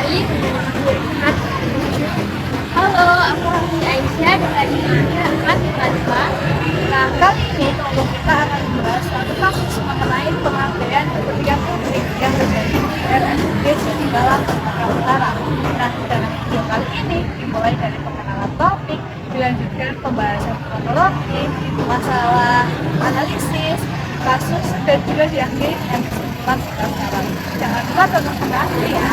kembali Halo, aku Aisyah dari Ahmad Najwa. Nah, kali ini kelompok kita akan membahas satu kasus mengenai pengabaian kepentingan publik yang terjadi di RSUD Sidigala Sumatera Utara. Nah, dalam video kali ini dimulai dari pengenalan topik, dilanjutkan pembahasan kronologi, masalah analisis, kasus, dan juga diakhiri dengan kesimpulan sekarang. Jangan lupa tonton sampai ya.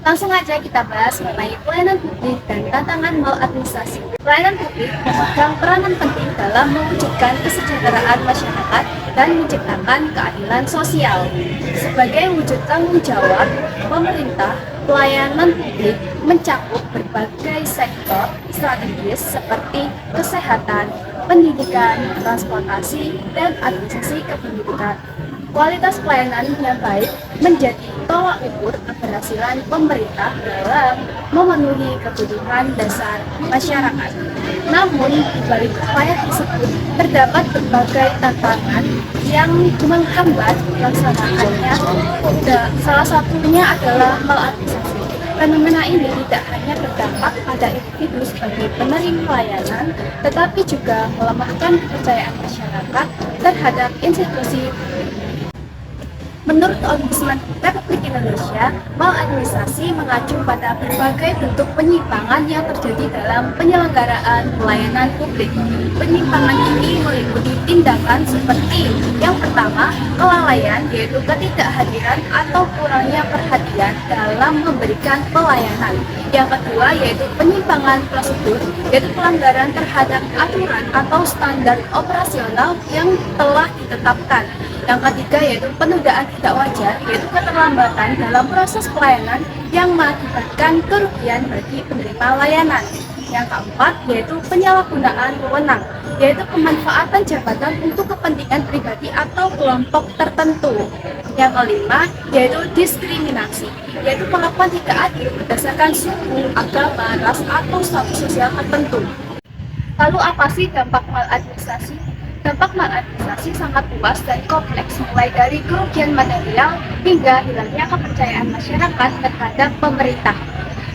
Langsung aja kita bahas mengenai pelayanan publik dan tantangan maladministrasi. Pelayanan publik memegang peranan penting dalam mewujudkan kesejahteraan masyarakat dan menciptakan keadilan sosial. Sebagai wujud tanggung jawab pemerintah, pelayanan publik mencakup berbagai sektor strategis seperti kesehatan, pendidikan, transportasi, dan administrasi kependudukan. Kualitas pelayanan yang baik menjadi tolak ukur keberhasilan pemerintah dalam memenuhi kebutuhan dasar masyarakat. Namun, di balik upaya tersebut, terdapat berbagai tantangan yang menghambat pelaksanaannya. Salah satunya adalah maladministrasi. Fenomena ini tidak hanya berdampak pada individu sebagai penerima pelayanan, tetapi juga melemahkan kepercayaan masyarakat terhadap institusi. Menurut Ombudsman Republik Indonesia, maladministrasi mengacu pada berbagai bentuk penyimpangan yang terjadi dalam penyelenggaraan pelayanan publik. Penyimpangan ini meliputi tindakan seperti yang pertama, kelalaian, yaitu ketidakhadiran atau kurangnya perhatian dalam memberikan pelayanan. Yang kedua, yaitu penyimpangan prosedur, yaitu pelanggaran terhadap aturan atau standar operasional yang telah ditetapkan. Yang ketiga, yaitu penundaan tidak wajar, yaitu keterlambatan dalam proses pelayanan yang mengakibatkan kerugian bagi penerima layanan. Yang keempat, yaitu penyalahgunaan wewenang, yaitu pemanfaatan jabatan untuk kepentingan pribadi atau kelompok tertentu. Yang kelima, yaitu diskriminasi, yaitu perlakuan tidak adil berdasarkan suku, agama, ras, atau status sosial tertentu. Lalu apa sih dampak maladministrasi? Dampak maladministrasi sangat luas dan kompleks, mulai dari kerugian material hingga hilangnya kepercayaan masyarakat terhadap pemerintah.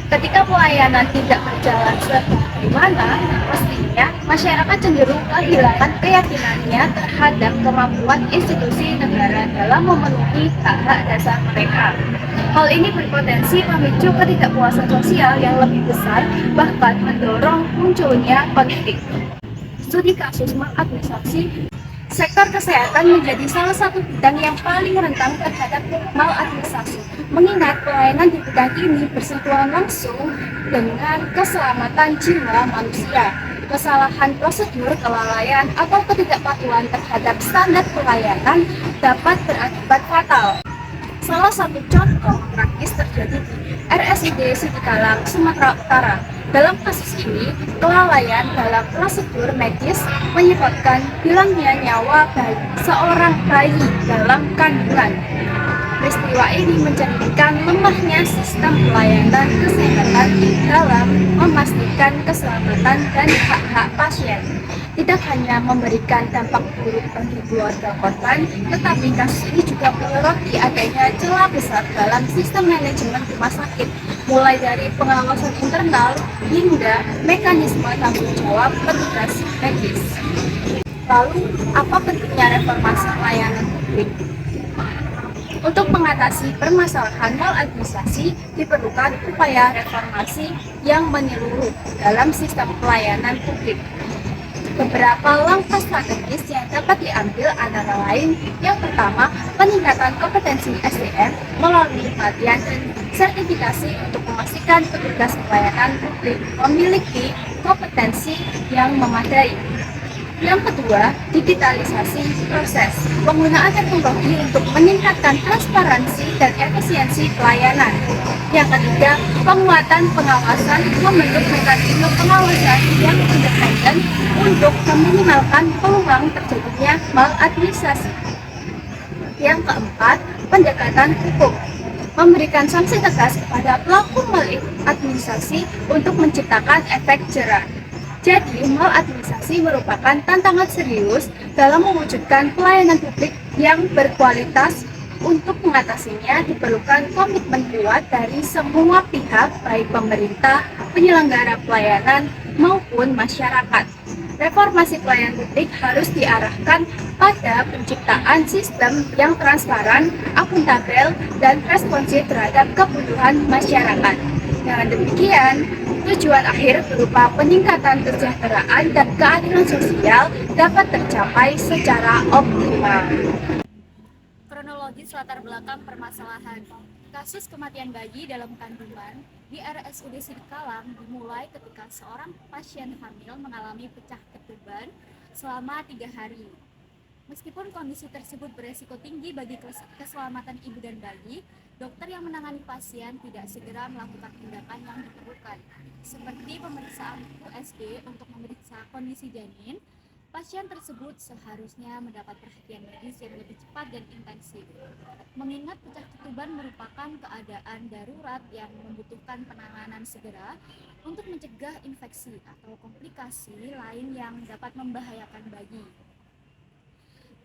Ketika pelayanan tidak berjalan sebagaimana mestinya, masyarakat cenderung kehilangan keyakinannya terhadap kemampuan institusi negara dalam memenuhi hak-hak dasar mereka. Hal ini berpotensi memicu ketidakpuasan sosial yang lebih besar, bahkan mendorong munculnya konflik. Studi kasus maladministrasi, sektor kesehatan menjadi salah satu bidang yang paling rentan terhadap maladministrasi, mengingat pelayanan di bidang ini bersentuhan langsung dengan keselamatan jiwa manusia. Kesalahan prosedur, kelalaian, atau ketidakpatuhan terhadap standar pelayanan dapat berakibat fatal. Salah satu contoh tragis terjadi di RSUD Sidigala, Sumatera Utara. Dalam kasus ini, kelalaian dalam prosedur medis menyebabkan hilangnya nyawa seorang bayi dalam kandungan. Peristiwa ini mencerminkan lemahnya sistem pelayanan kesehatan dalam memastikan keselamatan dan hak-hak pasien. Tidak hanya memberikan dampak buruk bagi keluarga korban, tetapi kasus ini juga menyoroti adanya celah besar dalam sistem manajemen rumah sakit, mulai dari pengawasan internal hingga mekanisme tanggung jawab petugas medis. Lalu, apa pentingnya reformasi pelayanan publik? Untuk mengatasi permasalahan maladministrasi, diperlukan upaya reformasi yang menyeluruh dalam sistem pelayanan publik. Beberapa langkah strategis yang dapat diambil antara lain, yang pertama, peningkatan kompetensi SDM melalui pelatihan dan sertifikasi untuk memastikan petugas pelayanan publik memiliki kompetensi yang memadai. Yang kedua, digitalisasi proses, penggunaan teknologi untuk meningkatkan transparansi dan efisiensi pelayanan. Yang ketiga, penguatan pengawasan, membentuk mekanisme pengawasan yang independen untuk meminimalkan peluang terjadinya maladministrasi. Yang keempat, pendekatan hukum, memberikan sanksi tegas kepada pelaku maladministrasi untuk menciptakan efek jerah. Jadi, maladministrasi merupakan tantangan serius dalam mewujudkan pelayanan publik yang berkualitas, Untuk mengatasinya diperlukan komitmen kuat dari semua pihak, baik pemerintah, penyelenggara pelayanan, maupun masyarakat. Reformasi pelayanan publik harus diarahkan pada penciptaan sistem yang transparan, akuntabel, dan responsif terhadap kebutuhan masyarakat. Dengan demikian, tujuan akhir berupa peningkatan kesejahteraan dan keadilan sosial dapat tercapai secara optimal. Kronologis latar belakang permasalahan. Kasus kematian bayi dalam kandungan di RSUD Sidikalang dimulai ketika seorang pasien hamil mengalami pecah ketuban selama 3 hari. Meskipun kondisi tersebut beresiko tinggi bagi keselamatan ibu dan bayi, dokter yang menangani pasien tidak segera melakukan tindakan yang diperlukan, seperti pemeriksaan USG untuk memeriksa kondisi janin. Pasien tersebut seharusnya mendapat perhatian medis yang lebih cepat dan intensif. Mengingat pecah ketuban merupakan keadaan darurat yang membutuhkan penanganan segera untuk mencegah infeksi atau komplikasi lain yang dapat membahayakan bayi.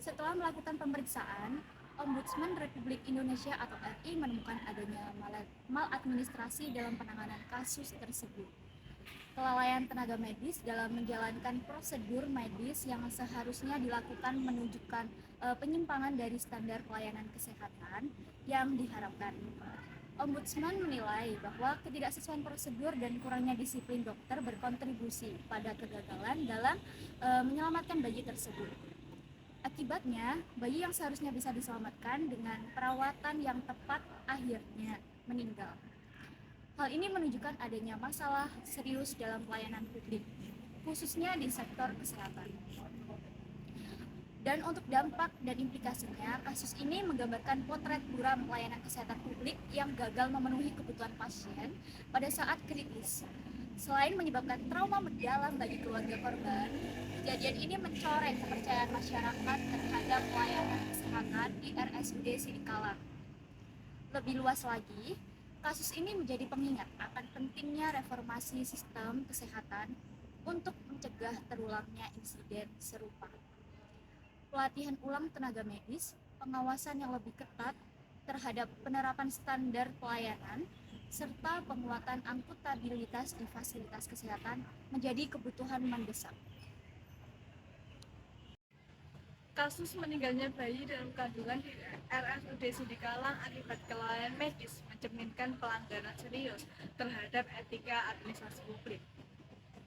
Setelah melakukan pemeriksaan, Ombudsman Republik Indonesia atau RI menemukan adanya maladministrasi dalam penanganan kasus tersebut. Kelalaian tenaga medis dalam menjalankan prosedur medis yang seharusnya dilakukan menunjukkan penyimpangan dari standar pelayanan kesehatan yang diharapkan. Ombudsman menilai bahwa ketidaksesuaian prosedur dan kurangnya disiplin dokter berkontribusi pada kegagalan dalam menyelamatkan bayi tersebut. Akibatnya, bayi yang seharusnya bisa diselamatkan dengan perawatan yang tepat akhirnya meninggal. Hal ini menunjukkan adanya masalah serius dalam pelayanan publik, khususnya di sektor kesehatan. Dan untuk dampak dan implikasinya, kasus ini menggambarkan potret buram pelayanan kesehatan publik yang gagal memenuhi kebutuhan pasien pada saat kritis. Selain menyebabkan trauma mendalam bagi keluarga korban, kejadian ini mencoreng kepercayaan masyarakat terhadap pelayanan kesehatan di RSUD Sidikalang. Lebih luas lagi, kasus ini menjadi pengingat akan pentingnya reformasi sistem kesehatan untuk mencegah terulangnya insiden serupa. Pelatihan ulang tenaga medis, pengawasan yang lebih ketat terhadap penerapan standar pelayanan, serta penguatan akuntabilitas di fasilitas kesehatan menjadi kebutuhan mendesak. Kasus meninggalnya bayi dalam kandungan di RSUD Sidikalang akibat kelalaian medis mencerminkan pelanggaran serius terhadap etika administrasi publik.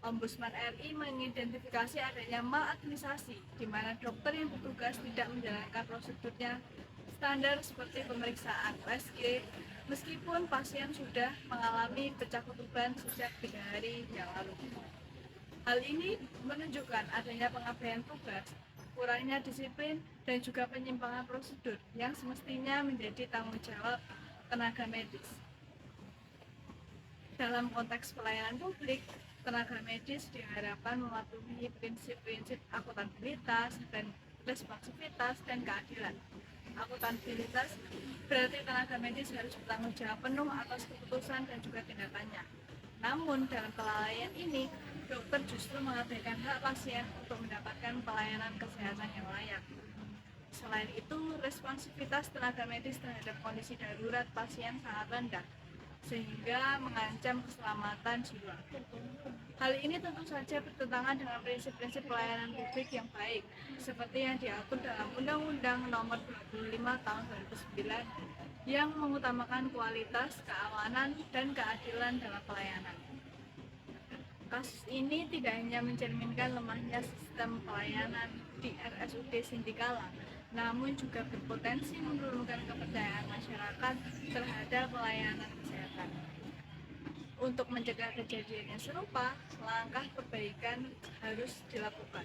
Ombudsman RI mengidentifikasi adanya maladministrasi di mana dokter yang bertugas tidak menjalankan prosedurnya standar seperti pemeriksaan USG meskipun pasien sudah mengalami pecah ketuban sejak 3 hari yang lalu. Hal ini menunjukkan adanya pengabaian tugas, kurangnya disiplin, dan juga penyimpangan prosedur yang semestinya menjadi tanggung jawab tenaga medis. Dalam konteks pelayanan publik, tenaga medis diharapkan mematuhi prinsip-prinsip akuntabilitas dan responsivitas dan keadilan. Akuntabilitas berarti tenaga medis harus bertanggung jawab penuh atas keputusan dan juga tindakannya. Namun dalam kelalaian ini, dokter justru mengabaikan hak pasien untuk mendapatkan pelayanan kesehatan yang layak. Selain itu, responsivitas tenaga medis terhadap kondisi darurat pasien sangat rendah, sehingga mengancam keselamatan jiwa. Hal ini tentu saja bertentangan dengan prinsip-prinsip pelayanan publik yang baik, seperti yang diatur dalam Undang-Undang Nomor 25 Tahun 2009 yang mengutamakan kualitas, keamanan, dan keadilan dalam pelayanan. Kasus ini tidak hanya mencerminkan lemahnya sistem pelayanan di RSUD Sidikalang, namun juga berpotensi menurunkan kepercayaan masyarakat terhadap pelayanan kesehatan. Untuk mencegah kejadian yang serupa, langkah perbaikan harus dilakukan,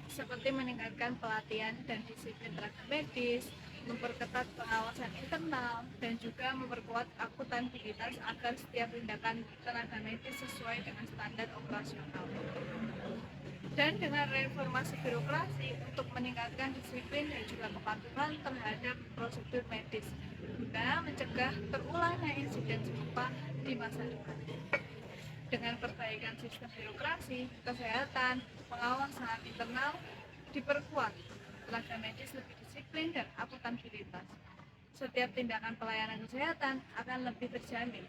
seperti meningkatkan pelatihan dan disiplin tenaga medis, memperketat pengawasan internal, dan juga memperkuat akuntabilitas agar setiap tindakan tenaga medis sesuai dengan standar operasional. Dan dengan reformasi birokrasi untuk meningkatkan disiplin dan juga kepatuhan terhadap prosedur medis guna mencegah terulangnya insiden serupa di masa depan. Dengan perbaikan sistem birokrasi, kesehatan, pengawasan internal diperkuat, tenaga medis lebih disiplin dan akuntabilitas. setiap tindakan pelayanan kesehatan akan lebih terjamin.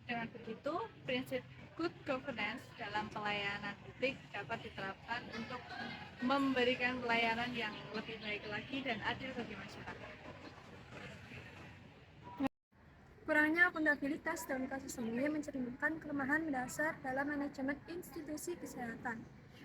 Dengan begitu, prinsip good governance dalam pelayanan publik dapat diterapkan untuk memberikan pelayanan yang lebih baik lagi dan adil bagi masyarakat. Kurangnya akuntabilitas dalam kasus ini mencerminkan kelemahan mendasar dalam manajemen institusi kesehatan.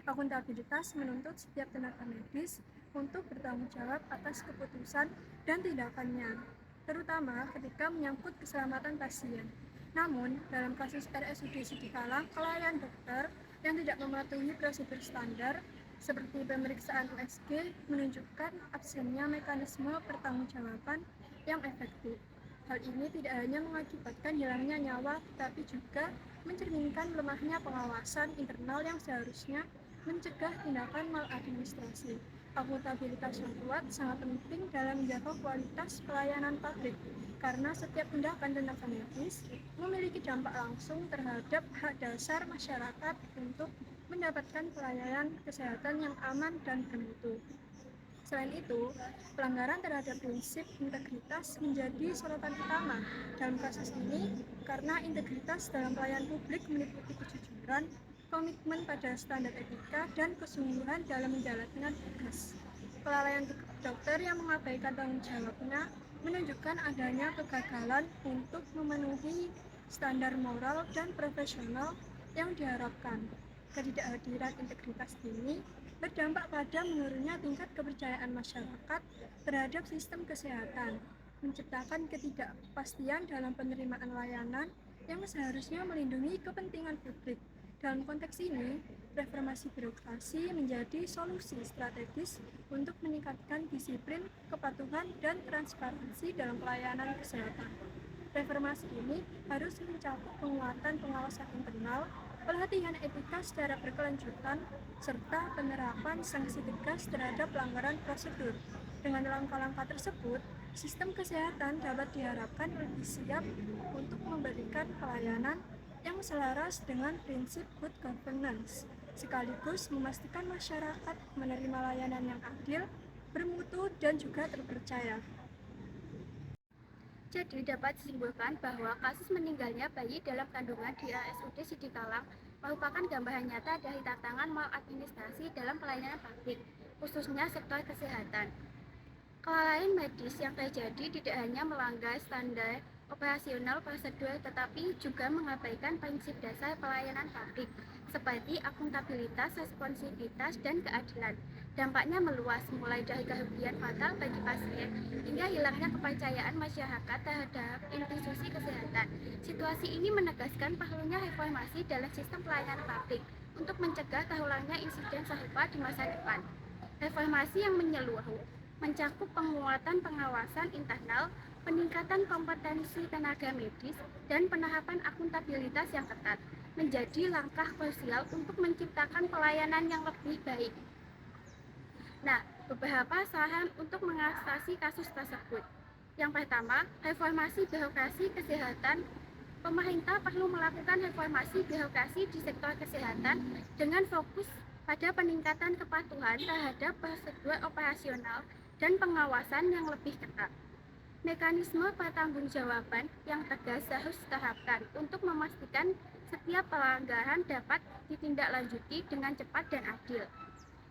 Akuntabilitas menuntut setiap tenaga medis untuk bertanggung jawab atas keputusan dan tindakannya, terutama ketika menyangkut keselamatan pasien. Namun, dalam kasus RSUD Sidikalang, klien dokter yang tidak mematuhi prosedur standar seperti pemeriksaan USG menunjukkan absennya mekanisme pertanggungjawaban yang efektif. Hal ini tidak hanya mengakibatkan hilangnya nyawa, tetapi juga mencerminkan lemahnya pengawasan internal yang seharusnya mencegah tindakan maladministrasi. Akuntabilitas yang kuat sangat penting dalam menjaga kualitas pelayanan publik, karena setiap tindakan tenaga medis memiliki dampak langsung terhadap hak dasar masyarakat untuk mendapatkan pelayanan kesehatan yang aman dan bermutu. Selain itu, pelanggaran terhadap prinsip integritas menjadi sorotan utama dalam kasus ini karena integritas dalam pelayanan publik meliputi kejujuran, komitmen pada standar etika, dan kesungguhan dalam menjalankan tugas. Kelalaian dokter yang mengabaikan tanggung jawabnya menunjukkan adanya kegagalan untuk memenuhi standar moral dan profesional yang diharapkan. Ketidakhadiran integritas ini berdampak pada menurunnya tingkat kepercayaan masyarakat terhadap sistem kesehatan, menciptakan ketidakpastian dalam penerimaan layanan yang seharusnya melindungi kepentingan publik. Dalam konteks ini, reformasi birokrasi menjadi solusi strategis untuk meningkatkan disiplin, kepatuhan, dan transparansi dalam pelayanan kesehatan. Reformasi ini harus mencakup penguatan pengawasan internal, pelatihan etika secara berkelanjutan, serta penerapan sanksi tegas terhadap pelanggaran prosedur. Dengan langkah-langkah tersebut, sistem kesehatan dapat diharapkan lebih siap untuk memberikan pelayanan yang selaras dengan prinsip good governance, sekaligus memastikan masyarakat menerima layanan yang adil, bermutu, dan juga terpercaya. Jadi dapat disimpulkan bahwa kasus meninggalnya bayi dalam kandungan di RSUD Sidikalang merupakan gambaran nyata dari tantangan maladministrasi dalam pelayanan publik, khususnya sektor kesehatan. Kelalaian medis yang terjadi tidak hanya melanggar standar operasional prosedur tetapi juga mengabaikan prinsip dasar pelayanan publik seperti akuntabilitas, responsivitas, dan keadilan. Dampaknya meluas, mulai dari kerugian fatal bagi pasien hingga hilangnya kepercayaan masyarakat terhadap institusi kesehatan. Situasi ini menegaskan perlunya reformasi dalam sistem pelayanan publik untuk mencegah terulangnya insiden serupa di masa depan. Reformasi yang menyeluruh mencakup penguatan pengawasan internal, peningkatan kompetensi tenaga medis, dan penerapan akuntabilitas yang ketat menjadi langkah krusial untuk menciptakan pelayanan yang lebih baik. Nah, beberapa saran untuk mengatasi kasus tersebut. Yang pertama, reformasi birokrasi kesehatan. Pemerintah perlu melakukan reformasi birokrasi di sektor kesehatan dengan fokus pada peningkatan kepatuhan terhadap prosedur operasional dan pengawasan yang lebih ketat. Mekanisme pertanggungjawaban yang tegas harus diterapkan untuk memastikan setiap pelanggaran dapat ditindaklanjuti dengan cepat dan adil.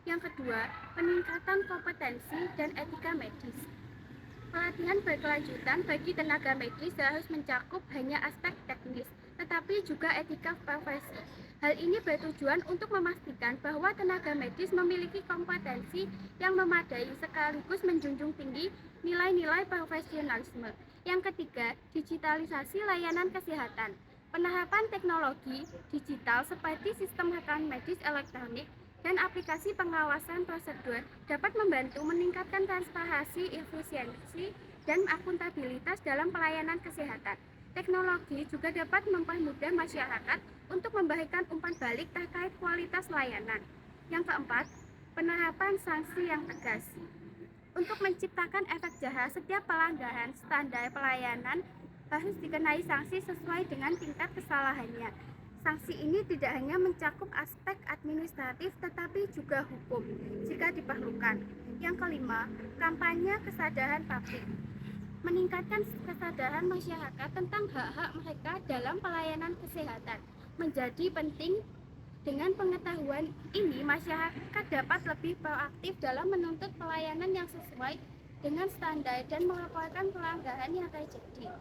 Yang kedua, peningkatan kompetensi dan etika medis. Pelatihan berkelanjutan bagi tenaga medis harus mencakup hanya aspek teknis, tetapi juga etika profesi. Hal ini bertujuan untuk memastikan bahwa tenaga medis memiliki kompetensi yang memadai sekaligus menjunjung tinggi nilai-nilai profesionalisme. Yang ketiga, digitalisasi layanan kesehatan. Penerapan teknologi digital seperti sistem rekam medis elektronik dan aplikasi pengawasan prosedur dapat membantu meningkatkan transparansi, efisiensi, dan akuntabilitas dalam pelayanan kesehatan. Teknologi juga dapat mempermudah masyarakat untuk memberikan umpan balik terkait kualitas layanan. Yang keempat, penerapan sanksi yang tegas. Untuk menciptakan efek jerah, setiap pelanggaran standar pelayanan harus dikenai sanksi sesuai dengan tingkat kesalahannya. Sanksi ini tidak hanya mencakup aspek administratif tetapi juga hukum jika diperlukan. Yang kelima, kampanye kesadaran publik. meningkatkan kesadaran masyarakat tentang hak-hak mereka dalam pelayanan kesehatan menjadi penting. Dengan pengetahuan ini, masyarakat dapat lebih proaktif dalam menuntut pelayanan yang sesuai dengan standar dan melaporkan pelanggaran yang terjadi.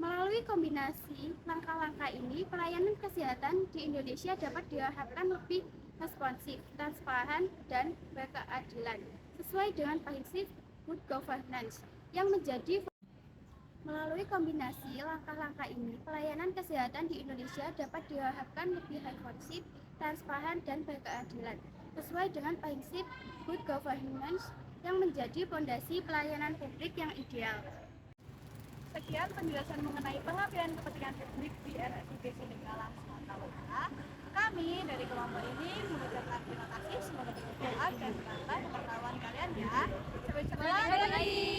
Melalui kombinasi langkah-langkah ini, pelayanan kesehatan di Indonesia dapat diharapkan lebih responsif, transparan, dan berkeadilan, sesuai dengan prinsip good governance yang menjadi. Melalui kombinasi langkah-langkah ini, pelayanan kesehatan di Indonesia dapat diharapkan lebih responsif, transparan, dan berkeadilan, sesuai dengan prinsip good governance yang menjadi fondasi pelayanan publik yang ideal. Sekian penjelasan mengenai pengabdian kepentingan publik di RSUD Sindikalang Sumatera Utara. Kami dari kelompok ini mengucapkan terima kasih, semoga bermanfaat dan menambah pengetahuan kalian ya. Sampai jumpa lagi.